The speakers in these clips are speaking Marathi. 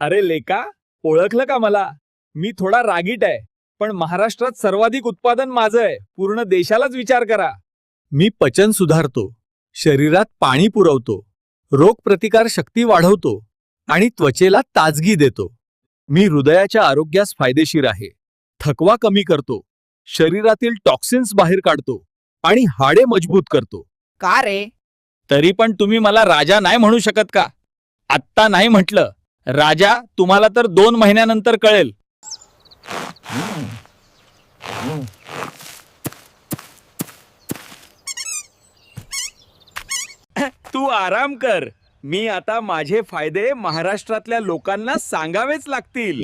अरे लेका, ओळखलं का मला? मी थोडा रागीट आहे, पण महाराष्ट्रात सर्वाधिक उत्पादन माझं आहे. पूर्ण देशालाच विचार करा. मी पचन सुधारतो, शरीरात पाणी पुरवतो, रोगप्रतिकार शक्ती वाढवतो आणि त्वचेला ताजगी देतो. मी हृदयाच्या आरोग्यास फायदेशीर आहे, थकवा कमी करतो, शरीरातील टॉक्सिन्स बाहेर काढतो आणि हाडे मजबूत करतो. का रे? तरी पण तुम्ही मला राजा नाही म्हणू शकत का? आत्ता नाही म्हटलं, राजा तुम्हाला तर 2 महिन्यानंतर कळेल. तू आराम कर. मी आता माझे फायदे महाराष्ट्रातल्या लोकांना सांगावेच लागतील.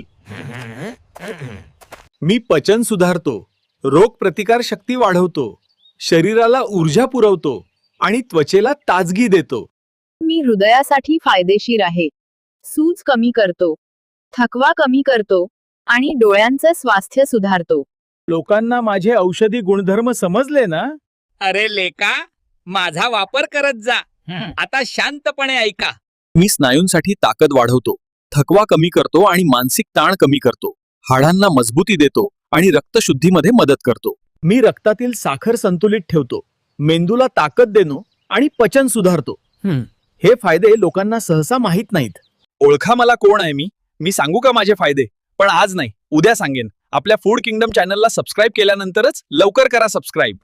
मी पचन सुधारतो, रोगप्रतिकार शक्ती वाढवतो, शरीराला ऊर्जा पुरवतो आणि त्वचेला ताजगी देतो. मी हृदयासाठी फायदेशीर आहे, सूज कमी करतो, थकवा कमी करतो आणि डोळ्यांचं स्वास्थ्य सुधारतो. लोकांना माझे औषधी गुणधर्म समजले ना? अरे लेका, माझा वापर करत जा. आता शांतपणे ऐका. मी स्नायूंसाठी ताकद वाढवतो, थकवा कमी करतो आणि मानसिक ताण कमी करतो, हाडांना मजबूती देतो आणि रक्तशुद्धीमध्ये मदत करतो. मी रक्तातील साखर संतुलित ठेवतो, मेंदूला ताकद देतो आणि पचन सुधारतो. हे फायदे लोकांना सहसा माहीत नाहीत. ओळखा मला कोण आहे मी सांगू का माझे फायदे? पण आज नाही, उद्या सांगेन. आपल्या फूड किंगडम चॅनलला सबस्क्राईब केल्यानंतरच लवकर करा सबस्क्राईब.